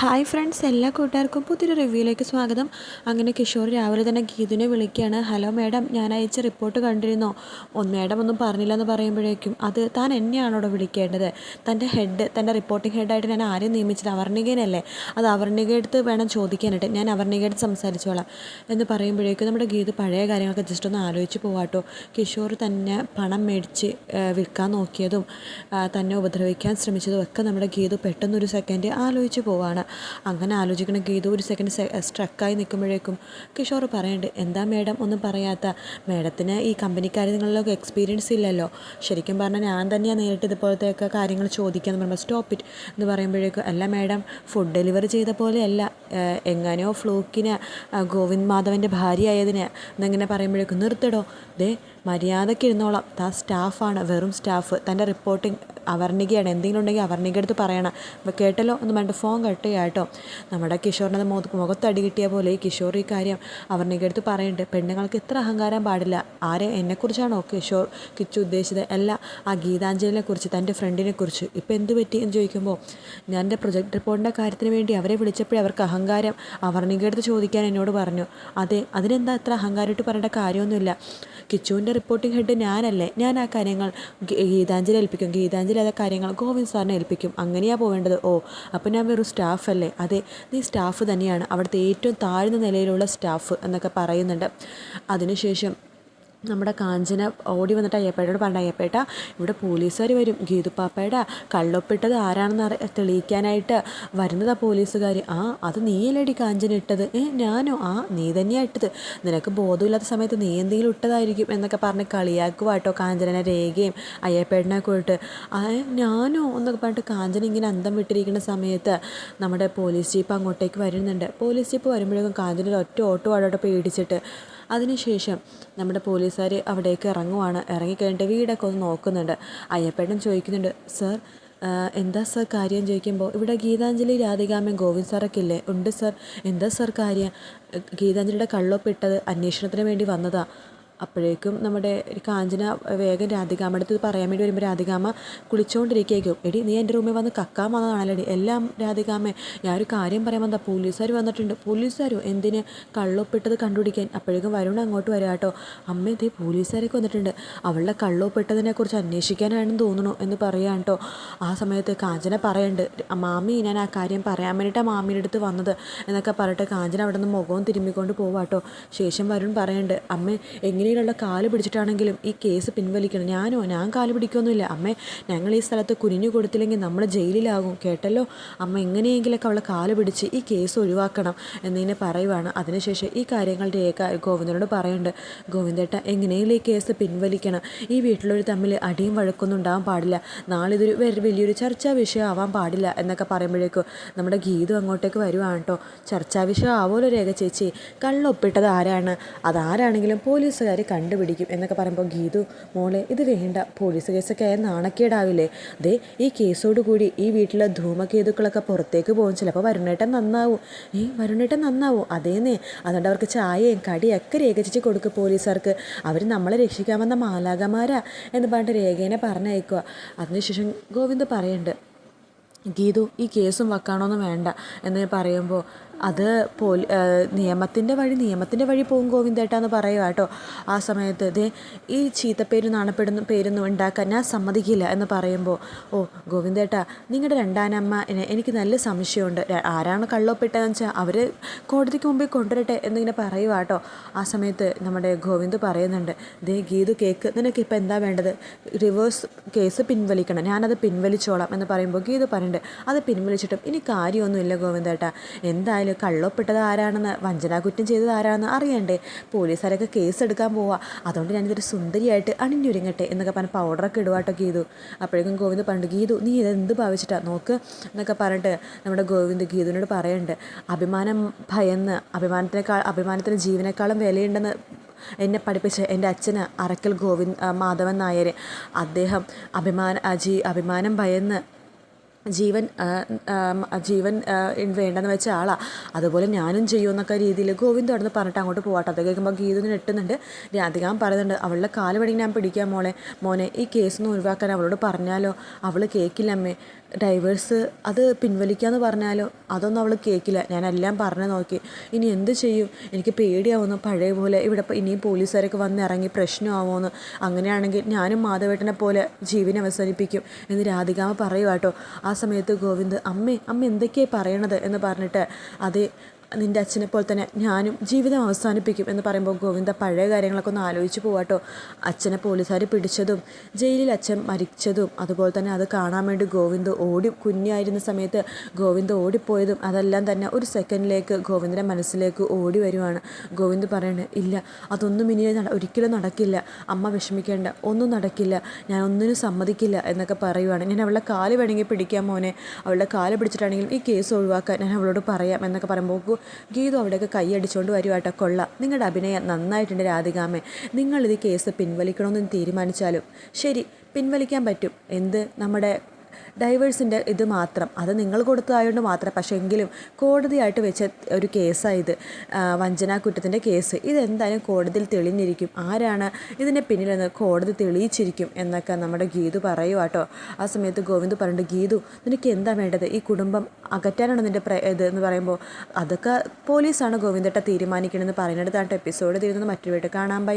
Hi friends, എല്ലാ കൂട്ടുകാർക്കും പുതിയൊരു റിവ്യൂയിലേക്ക് സ്വാഗതം. അങ്ങനെ കിഷോർ രാവിലെ തന്നെ ഗീതുവിനെ വിളിക്കുകയാണ്. ഹലോ മാഡം, ഞാൻ അയച്ച റിപ്പോർട്ട് കണ്ടിരുന്നോ? മാഡം ഒന്നും പറഞ്ഞില്ല എന്ന് പറയുമ്പോഴേക്കും അത് താൻ എന്നെയാണോ വിളിക്കേണ്ടത്? തൻ്റെ റിപ്പോർട്ടിംഗ് ഹെഡായിട്ട് ഞാൻ ആരെയും നിയമിച്ചത്? അവർണികേനല്ലേ? അത് അവർണികയെടുത്ത് വേണം ചോദിക്കാനായിട്ട്. ഞാൻ അവർണികയെടുത്ത് സംസാരിച്ചോളാം എന്ന് പറയുമ്പോഴേക്കും നമ്മുടെ ഗീതു പഴയ കാര്യങ്ങളൊക്കെ ജസ്റ്റ് ഒന്ന് ആലോചിച്ച് പോവാട്ടോ. കിഷോർ തന്നെ പണം മേടിച്ച് വിൽക്കാൻ നോക്കിയതും തന്നെ ഉപദ്രവിക്കാൻ ശ്രമിച്ചതും ഒക്കെ നമ്മുടെ ഗീതു പെട്ടെന്നൊരു സെക്കൻഡ് ആലോചിച്ച് പോവാണ്. അങ്ങനെ ആലോചിക്കണ ഗീതു ഒരു സെക്കൻഡ് സ്ട്രക്കായി നിൽക്കുമ്പോഴേക്കും കിഷോർ പറയുന്നുണ്ട്, എന്താ മാഡം ഒന്നും പറയാത്ത? മാഡത്തിന് ഈ കമ്പനിക്കാര്യങ്ങളിലൊക്കെ എക്സ്പീരിയൻസ് ഇല്ലല്ലോ. ശരിക്കും പറഞ്ഞാൽ ഞാൻ തന്നെയാണ് നേരിട്ട് ഇതുപോലത്തെയൊക്കെ കാര്യങ്ങൾ ചോദിക്കാമെന്ന് പറയുമ്പോൾ സ്റ്റോപ്പ് ഇറ്റ് എന്ന് പറയുമ്പോഴേക്കും, അല്ല മാഡം, ഫുഡ് ഡെലിവറി ചെയ്ത പോലെയല്ല, എങ്ങനെയോ ഫ്ലൂക്കിന് ഗോവിന്ദ് മാധവൻ്റെ ഭാര്യ ആയതിന് എന്നിങ്ങനെ പറയുമ്പോഴേക്കും, നിർത്തിടോ, ദേ മര്യാദയ്ക്ക് ഇരുന്നോളാം, താൻ സ്റ്റാഫാണ്, വെറും സ്റ്റാഫ്. തൻ്റെ റിപ്പോർട്ടിങ് അവർണികയാണ്, എന്തെങ്കിലും ഉണ്ടെങ്കിൽ അവർണിക എടുത്ത് പറയണം. അപ്പോൾ കേട്ടല്ലോ എന്ന് പറഞ്ഞിട്ട് ഫോൺ കട്ട് ചെയ്യുക കേട്ടോ. നമ്മുടെ കിഷോറിൻ്റെ മുഖത്തടി കിട്ടിയ പോലെ ഈ കിഷോർ ഈ കാര്യം അവർണിക എടുത്ത് പറയുന്നുണ്ട്. പെണ്ണുങ്ങൾക്ക് ഇത്ര അഹങ്കാരം പാടില്ല. എന്നെക്കുറിച്ചാണോ കിച്ചു ഉദ്ദേശിച്ചത്? അല്ല, ആ ഗീതാഞ്ജലിനെ കുറിച്ച്, തൻ്റെ ഫ്രണ്ടിനെ കുറിച്ച്. ഇപ്പോൾ എന്ത് പറ്റി എന്ന് ചോദിക്കുമ്പോൾ, ഞാൻ എൻ്റെ പ്രൊജക്ട് റിപ്പോർട്ടിൻ്റെ കാര്യത്തിന് വേണ്ടി അവരെ വിളിച്ചപ്പോഴേ അവർക്ക് അഹങ്കാരം അവർണിക എടുത്ത് ചോദിക്കാൻ എന്നോട് പറഞ്ഞു. അതെ, അതിനെന്താ ഇത്ര അഹങ്കാരമായിട്ട് പറയേണ്ട കാര്യമൊന്നുമില്ല. കിച്ചുവിൻ്റെ റിപ്പോർട്ടിംഗ് ഹെഡ് ഞാനല്ലേ, ഞാൻ ആ കാര്യങ്ങൾ ഗീതാഞ്ജലി ഏൽപ്പിക്കും, ഗീതാഞ്ജലി ആ കാര്യങ്ങൾ ഗോവിന്ദ് സാറിനെ ഏൽപ്പിക്കും, അങ്ങനെയാണ് പോവേണ്ടത്. ഓ, അപ്പോൾ ഞാൻ വെറും സ്റ്റാഫല്ലേ? അതെ, നീ സ്റ്റാഫ് തന്നെയാണ്, അവിടുത്തെ ഏറ്റവും താഴ്ന്ന നിലയിലുള്ള സ്റ്റാഫ് എന്നൊക്കെ പറയുന്നുണ്ട്. അതിനുശേഷം നമ്മുടെ കാഞ്ചന ഓടി വന്നിട്ട് അയ്യപ്പേട്ടോട് പറഞ്ഞു, അയ്യപ്പേട്ട, ഇവിടെ പോലീസുകാർ വരും, ഗീതുപ്പാപ്പയുടെ കള്ളൊപ്പിട്ടത് ആരാണെന്ന് തെളിയിക്കാനായിട്ട് വരുന്നതാ പോലീസുകാർ. ആ, അത് നീയല്ലേടി കാഞ്ചന ഇട്ടത്? ഞാനോ? ആ, നീ തന്നെയാണ് ഇട്ടത്, നിനക്ക് ബോധമില്ലാത്ത സമയത്ത് നീ എന്തെങ്കിലും ഇട്ടതായിരിക്കും എന്നൊക്കെ പറഞ്ഞ് കളിയാക്കുവാട്ടോ കാഞ്ചനെ, രേഖയും അയ്യപ്പേട്ടനെ കൂട്ട്. ഞാനോ എന്നൊക്കെ പറഞ്ഞിട്ട് കാഞ്ചന ഇങ്ങനെ അന്തം വിട്ടിരിക്കുന്ന സമയത്ത് നമ്മുടെ പോലീസ് ജീപ്പ് അങ്ങോട്ടേക്ക് വരുന്നുണ്ട്. പോലീസ് ജീപ്പ് വരുമ്പോഴേക്കും കാഞ്ചന ഒറ്റ ഓട്ടോ ആടോട്ട് പേടിച്ചിട്ട്. അതിനുശേഷം നമ്മുടെ പോലീസുകാർ അവിടേക്ക് ഇറങ്ങിക്കഴിഞ്ഞിട്ട് വീടൊക്കെ ഒന്ന് നോക്കുന്നുണ്ട്. അയ്യപ്പേട്ടൻ ചോദിക്കുന്നുണ്ട്, സർ എന്താ സർ കാര്യം ചോദിക്കുമ്പോൾ, ഇവിടെ ഗീതാഞ്ജലി, രാധികാമ്മയും ഗോവിന്ദ് സാറൊക്കെ ഇല്ലേ? ഉണ്ട് സർ. എന്താ സർ കാര്യം? ഗീതാഞ്ജലിയുടെ കള്ളൊപ്പിട്ടത് അന്വേഷണത്തിന് വേണ്ടി വന്നതാ. അപ്പോഴേക്കും നമ്മുടെ കാഞ്ചന വേഗം രാധികാമ്മ അടുത്ത് പറയാൻ വേണ്ടി വരുമ്പോൾ രാധികാമ്മ കുളിച്ചുകൊണ്ടിരിക്കുകയായിരിക്കും. എടി, നീ എൻ്റെ റൂമിൽ വന്ന് കക്കാൻ വന്നതാണല്ലോടി? എല്ലാം രാധികാമ്മേ, ഞാനൊരു കാര്യം പറയാൻ വന്നതാ, പോലീസുകാർ വന്നിട്ടുണ്ട്. പോലീസുകാരോ? എന്തിന്? കള്ളൊപ്പിട്ടത് കണ്ടുപിടിക്കാൻ. അപ്പോഴേക്കും വരുൺ അങ്ങോട്ട് വരാം കേട്ടോ. അമ്മ, ഇതേ പോലീസുകാരൊക്കെ വന്നിട്ടുണ്ട്, അവളുടെ കള്ളൊപ്പിട്ടതിനെക്കുറിച്ച് അന്വേഷിക്കാനാണെന്ന് തോന്നുന്നു എന്ന് പറയാൻ കേട്ടോ. ആ സമയത്ത് കാഞ്ചന പറയുന്നുണ്ട്, മാമി, ഞാൻ ആ കാര്യം പറയാൻ വേണ്ടിയിട്ടാണ് മാമീൻ്റെ അടുത്ത് വന്നത് എന്നൊക്കെ പറഞ്ഞിട്ട് കാഞ്ചന അവിടെ നിന്ന് മുഖവും തിരുമ്മിക്കൊണ്ട് പോവാട്ടോ. ശേഷം വരുൺ പറയുന്നുണ്ട്, അമ്മേ, എങ്ങനെയുള്ള കാല് പിടിച്ചിട്ടാണെങ്കിലും ഈ കേസ് പിൻവലിക്കണം. ഞാൻ കാല് പിടിക്കൊന്നുമില്ല അമ്മേ, ഞങ്ങൾ ഈ സ്ഥലത്ത് കുനിഞ്ഞു കൊടുത്തില്ലെങ്കിൽ നമ്മൾ ജയിലിലാകും, കേട്ടല്ലോ അമ്മ. എങ്ങനെയെങ്കിലൊക്കെ അവളെ കാല് പിടിച്ച് ഈ കേസ് ഒഴിവാക്കണം എന്നിങ്ങനെ പറയുവാണ്. അതിനുശേഷം ഈ കാര്യങ്ങൾ രേഖ ഗോവിന്ദനോട് പറയുന്നുണ്ട്, ഗോവിന്ദേട്ട, എങ്ങനെയെങ്കിലും ഈ കേസ് പിൻവലിക്കണം. ഈ വീട്ടിലൊരു തമ്മിൽ അടിയും വഴക്കൊന്നും ഉണ്ടാകാൻ പാടില്ല, നാളെ ഇതൊരു വലിയൊരു ചർച്ചാ വിഷയം ആവാൻ പാടില്ല എന്നൊക്കെ പറയുമ്പോഴേക്കും നമ്മുടെ ഗീതു അങ്ങോട്ടേക്ക് വരുവാണ് കേട്ടോ. ചർച്ചാ വിഷയം ആവുമല്ലോ രേഖ ചേച്ചി, കള്ളൊപ്പിട്ടത് ആരാണ്? അതാരാണെങ്കിലും പോലീസുകാർ കണ്ടുപിടിക്കും എന്നൊക്കെ പറയുമ്പോൾ, ഗീതു മോളെ, ഇത് വേണ്ട, പോലീസ് കേസൊക്കെ ആയാൽ നാണക്കേടാവില്ലേ? ദേ, ഈ കേസോടുകൂടി ഈ വീട്ടിലെ ധൂമകേതുക്കളൊക്കെ പുറത്തേക്ക് പോകും, ചിലപ്പോൾ വരുണേട്ടൻ നന്നാവും. വരുണേട്ടൻ നന്നാവും? അതേന്നേ, അതുകൊണ്ട് അവർക്ക് ചായയും കടിയൊക്കെ രേഖിച്ച് കൊടുക്കും പോലീസുകാർക്ക്, അവർ നമ്മളെ രക്ഷിക്കാൻ വന്ന മാലാകമാരാ എന്ന് പറഞ്ഞിട്ട് രേഖേനെ പറഞ്ഞയക്കുക. അതിനുശേഷം ഗോവിന്ദ് പറയുന്നുണ്ട്, ഗീതു, ഈ കേസും വെക്കാനൊന്നും വേണ്ട എന്ന് പറയുമ്പോൾ, അത് നിയമത്തിൻ്റെ വഴി പോകും ഗോവിന്ദേട്ടാന്ന് പറയുക കേട്ടോ. ആ സമയത്ത് ദേ, ഈ ചീത്തപ്പേര് പേരൊന്നും ഉണ്ടാക്കാൻ ഞാൻ സമ്മതിക്കില്ല എന്ന് പറയുമ്പോൾ, ഓ ഗോവിന്ദേട്ടാ, നിങ്ങളുടെ രണ്ടാനമ്മ എനിക്ക് നല്ല സംശയമുണ്ട്, ആരാണ് കള്ളൊപ്പിട്ടതെന്ന് വെച്ചാൽ അവർ കോടതിക്ക് മുമ്പിൽ കൊണ്ടുവരട്ടെ എന്നിങ്ങനെ പറയുക കേട്ടോ. ആ സമയത്ത് നമ്മുടെ ഗോവിന്ദ് പറയുന്നുണ്ട്, ദേ ഗീതു, കേക്ക്, നിനക്കിപ്പോൾ എന്താ വേണ്ടത്? റിവേഴ്സ് കേസ് പിൻവലിക്കണം, ഞാനത് പിൻവലിച്ചോളാം എന്ന് പറയുമ്പോൾ ഗീതു പറയുന്നുണ്ട്, അത് പിൻവലിച്ചിട്ടും ഇനി കാര്യമൊന്നുമില്ല ഗോവിന്ദേട്ടാ, എന്തായാലും കള്ളൊപ്പിട്ടത് ആരാണെന്ന്, വഞ്ചനാകുറ്റം ചെയ്തത് ആരാണെന്ന് അറിയണ്ടേ? പോലീസുകാരൊക്കെ കേസ് എടുക്കാൻ പോവാ, അതുകൊണ്ട് ഞാനിതൊരു സുന്ദരിയായിട്ട് അണിഞ്ഞൊരുങ്ങട്ടെ എന്നൊക്കെ പറഞ്ഞ് പൗഡറൊക്കെ ഇടുവാട്ടോ ഗീതു. അപ്പോഴേക്കും ഗോവിന്ദ് പറഞ്ഞു, ഗീതു, നീ ഇതെന്ത് ഭാവിച്ചിട്ടാ നോക്ക് എന്നൊക്കെ പറഞ്ഞിട്ട് നമ്മുടെ ഗോവിന്ദ് ഗീതുവിനോട് പറയുന്നുണ്ട്, അഭിമാനത്തിന് ജീവനേക്കാളും വിലയുണ്ടെന്ന് എന്നെ പഠിപ്പിച്ച എൻ്റെ അച്ഛന് അറക്കൽ മാധവൻ നായർ, അദ്ദേഹം അഭിമാനം ഭയന്ന് ജീവൻ വേണ്ടെന്ന് വെച്ച ആളാണ്, അതുപോലെ ഞാനും ചെയ്യുമെന്നൊക്കെ രീതിയിൽ ഗോവിന്ദ് അവിടെ നിന്ന് പറഞ്ഞിട്ട് അങ്ങോട്ട് പോകട്ടെ. അത് കേൾക്കുമ്പോൾ ഗീതുവിന് എട്ടുന്നുണ്ട്. രാധികാൻ പറയുന്നുണ്ട്, അവളുടെ കാല് വേണമെങ്കിൽ ഞാൻ പിടിക്കാം മോനെ, ഈ കേസൊന്നും ഒഴിവാക്കാൻ അവളോട് പറഞ്ഞാലോ? അവൾ കേൾക്കില്ല അമ്മേ, ഡൈവേഴ്സ് അത് പിൻവലിക്കാമെന്ന് പറഞ്ഞാലോ അതൊന്നും അവൾ കേൾക്കില്ല. ഞാനെല്ലാം പറഞ്ഞു നോക്കി. ഇനി എന്ത് ചെയ്യും? എനിക്ക് പേടിയാവുന്നു. പഴയ പോലെ ഇവിടെ ഇനിയും പോലീസുകാരൊക്കെ വന്നിറങ്ങി പ്രശ്നമാവുമെന്ന്. അങ്ങനെയാണെങ്കിൽ ഞാനും മാധവേട്ടനെ പോലെ ജീവനെ അവസാനിപ്പിക്കും എന്ന് രാധികാമ്മ പറയുക കേട്ടോ. ആ സമയത്ത് ഗോവിന്ദ് അമ്മ എന്തൊക്കെയാണ് പറയണത് എന്ന് പറഞ്ഞിട്ട് അതേ നിൻ്റെ അച്ഛനെ പോലെ തന്നെ ഞാനും ജീവിതം അവസാനിപ്പിക്കും എന്ന് പറയുമ്പോൾ ഗോവിന്ദ പഴയ കാര്യങ്ങളൊക്കെ ഒന്ന് ആലോചിച്ച് പോവാട്ടോ. അച്ഛനെ പോലീസുകാർ പിടിച്ചതും ജയിലിൽ അച്ഛൻ മരിച്ചതും അതുപോലെ തന്നെ അത് കാണാൻ വേണ്ടി ഗോവിന്ദ് കുഞ്ഞായിരുന്ന സമയത്ത് ഗോവിന്ദ് ഓടിപ്പോയതും അതെല്ലാം തന്നെ ഒരു സെക്കൻഡിലേക്ക് ഗോവിന്ദിൻ്റെ മനസ്സിലേക്ക് ഓടി വരുവാണ്. ഗോവിന്ദ് പറയണേ ഇല്ല, അതൊന്നും ഇനി ഒരിക്കലും നടക്കില്ല, അമ്മ വിഷമിക്കേണ്ട, ഒന്നും നടക്കില്ല, ഞാൻ ഒന്നിനും സമ്മതിക്കില്ല എന്നൊക്കെ പറയുവാണ്. ഞാൻ അവളുടെ കാല് വേണമെങ്കിൽ പിടിക്കാൻ മോനെ, അവളുടെ കാല് പിടിച്ചിട്ടാണെങ്കിലും ഈ കേസ് ഒഴിവാക്കാൻ ഞാൻ അവളോട് പറയാം എന്നൊക്കെ പറയുമ്പോൾ ഗീതു അവിടെയൊക്കെ കൈയടിച്ചുകൊണ്ട് വരുവാട്ടോ. കൊള്ളാം, നിങ്ങളുടെ അഭിനയം നന്നായിട്ടുണ്ട് രാധികാമ്മേ. നിങ്ങളിത് കേസ് പിൻവലിക്കണമെന്ന് തീരുമാനിച്ചാലും ശരി, പിൻവലിക്കാൻ പറ്റും. എന്ത്, നമ്മുടെ ഡൈവേഴ്സിൻ്റെ ഇത് മാത്രം, അത് നിങ്ങൾ കൊടുത്തതായതുകൊണ്ട് മാത്രം. പക്ഷേ എങ്കിലും കോടതിയായിട്ട് വെച്ച ഒരു കേസായത്, വഞ്ചനാക്കുറ്റത്തിൻ്റെ കേസ്. ഇതെന്തായാലും കോടതിയിൽ തെളിഞ്ഞിരിക്കും, ആരാണ് ഇതിൻ്റെ പിന്നിലെന്ന് കോടതി തെളിയിച്ചിരിക്കും എന്നൊക്കെ നമ്മുടെ ഗീതു പറയുക കേട്ടോ. ആ സമയത്ത് ഗോവിന്ദ് പറഞ്ഞിട്ട് ഗീതു നിനക്ക് എന്താ വേണ്ടത്? ഈ കുടുംബം അകറ്റാനാണ് നിൻ്റെ ഇത് എന്ന് പറയുമ്പോൾ അതൊക്കെ പോലീസാണ് ഗോവിന്ദേട്ട തീരുമാനിക്കണമെന്ന് പറയുന്നിടത്തായിട്ട് എപ്പിസോഡ് തീരുന്നത്. മറ്റൊരു വീട്ടിൽ കാണാൻ.